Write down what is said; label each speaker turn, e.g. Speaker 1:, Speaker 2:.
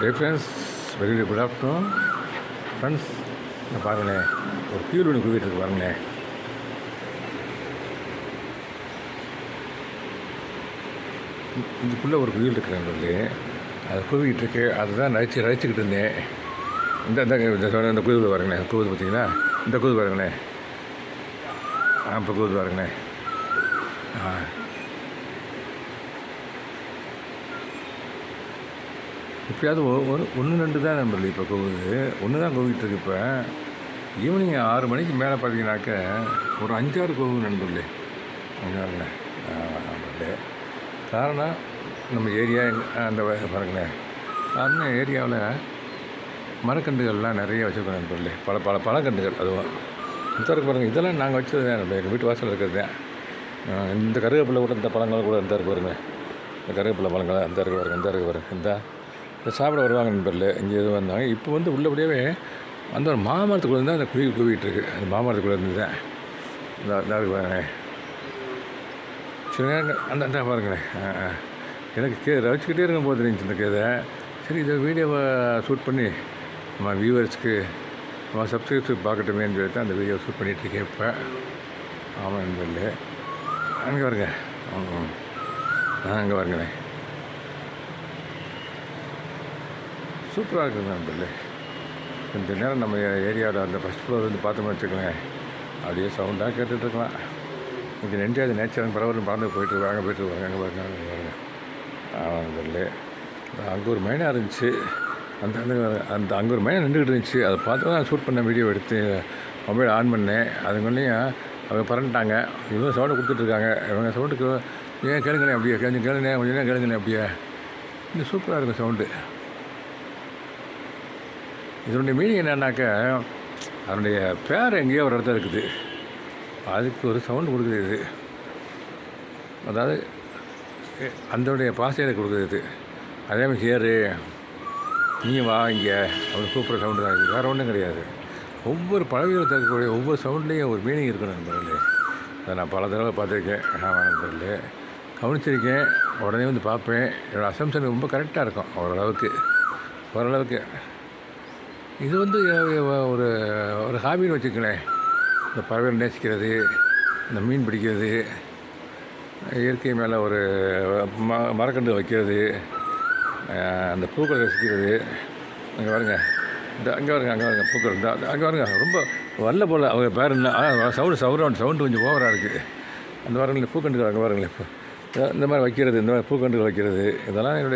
Speaker 1: Day friends, very good afternoon friends. நான் பாருங்களேன், ஒரு கீழ் ஒன்று குவிட்டுருக்கு பாருங்களேன். இதுக்குள்ளே ஒரு குயில் இருக்கிறேன் சொல்லி அது குவிக்கிட்டு இருக்கு. அதுதான் ரசிச்சுக்கிட்டு இருந்தேன். இந்த குயில் பாருங்களேன், கூவுது பார்த்தீங்கன்னா, இந்த கூது பாருங்களேன். இப்போ கூது பாருங்களேன். இப்போயாவது ஒன்று ரெண்டு தான் நம்பர் இப்போ கூவுது. ஒன்று தான் கூவிகிட்ருக்கு. இப்போ ஈவினிங் 6 மணிக்கு மேலே பார்த்தீங்கன்னாக்க ஒரு 5-6 கூவு நண்பர்களே. நண்பர்களே காரணம் நம்ம ஏரியா அந்த பாருங்களேன். காரணம் ஏரியாவில் மரக்கன்றுகள்லாம் நிறைய வச்சுருக்கோம் நண்பர்களே. பல பழக்கன்றுகள். அதுவும் இந்த இருக்கு பாருங்கள். இதெல்லாம் நாங்கள் வச்சது தான் நம்ம எங்கள் வீட்டு வாசலில் இருக்கிறது தான். இந்த கருவேப்பிலை கூட, இந்த பழங்கள் கூட இந்த இருக்கு பாருங்க. இந்த கருவேப்பிலை பழங்கள் அந்த இருக்கு பாருங்க, இந்த இருக்கு பாருங்க. இந்த சாப்பிட வருவாங்க நண்பர்களே. இங்கே இது வந்தாங்க. இப்போ உள்ளபடியாகவே அந்த ஒரு மாமரத்துக்குள்ளே தான் அந்த குவிகிட்டு அந்த மாமரத்துக்குள்ளே இருந்து தான் இந்த இருக்கு பாருங்க. சில நேரங்கள் அந்த பாருங்களேன். எனக்கு ரசிச்சுக்கிட்டே இருக்கும் போது இருந்துச்சு இந்த கதை. சரி, இதை வீடியோவை ஷூட் பண்ணி நம்ம வியூவர்ஸ்க்கு நம்ம சப்ஸ்கிரைப்ஸ் பார்க்கட்டுமேன்னு சொல்லிட்டு அந்த வீடியோவை ஷூட் பண்ணிகிட்ருக்கேன் இப்போ. ஆமாம் நண்பர்களே, அங்கே வருங்க. அங்கே வருங்களேன். சூப்பராக இருக்குது நண்பர்களே. கொஞ்சம் நேரம் நம்ம ஏரியாவில் அந்த ஃபஸ்ட் ஃப்ளோர் வந்து பார்த்தோம்னு வச்சுக்கோங்களேன், அப்படியே சவுண்டாக கேட்டுட்ருக்கலாம். கொஞ்சம் நெஞ்சாது நேச்சர் பரவாயில்ல பறந்து போயிட்டுருக்காங்க அங்கே பாருங்க. ஆமாம் நண்பர்களே, அங்கே ஒரு மைனாக இருந்துச்சு. அந்த அங்கே ஒரு மைனா நின்றுக்கிட்டு இருந்துச்சு. அதை பார்த்து தான் ஷூட் பண்ண வீடியோ எடுத்து மொபைல் ஆன் பண்ணேன். அதுங்களையும் அவங்க பறந்துட்டாங்க. இவங்க சவுண்டை கொடுத்துட்ருக்காங்க. இவங்க சவுண்டுக்கு ஏன் கேளுங்களேன், அப்படியே கொஞ்சம் கேளுங்களேன் அப்படியே. இன்னும் சூப்பராக இருக்கும் சவுண்டு. இதனுடைய மீனிங் என்னன்னாக்க, அதனுடைய பேர் எங்கேயோ ஒரு இடத்துல இருக்குது, அதுக்கு ஒரு சவுண்டு கொடுக்குது இது. அதாவது அதனுடைய பாசையில் கொடுக்குது இது. அதேமாதிரி சேரு நீ வா இங்கே அப்படின்னு கூப்பிட்ற சவுண்டு தான் இது, வேறு ஒன்றும் கிடையாது. ஒவ்வொரு பழவியில் இருக்கக்கூடிய ஒவ்வொரு சவுண்ட்லேயும் ஒரு மீனிங் இருக்கணும் நண்பர்களே. அதை நான் பல தடவை பார்த்துருக்கேன். ஆமாம் நண்பர்களே, கவனிச்சிருக்கேன். உடனே வந்து பார்ப்பேன். என்னோடய அசம்ஷன் ரொம்ப கரெக்டாக இருக்கும் ஓரளவுக்கு. இது ஒரு ஹாபின்னு வச்சுக்கங்களேன். இந்த பறவைகள் நேசிக்கிறது, இந்த மீன் பிடிக்கிறது, இயற்கை மேலே ஒரு மரக்கன்று வைக்கிறது, அந்த பூக்களை ரசிக்கிறது. அங்கே பாருங்க, அங்கே பாருங்க பூக்கள். அங்கே பாருங்க, ரொம்ப வரல போல் அவங்க பேர் என்ன. சவுண்டு கொஞ்சம் ஓவராக இருக்குது. அந்த பாருங்களேன் பூக்கண்டுகள். அங்கே பாருங்களேன், இந்த மாதிரி வைக்கிறது, இந்த மாதிரி பூக்கண்டுகள் வைக்கிறது, இதெல்லாம் என்னுடைய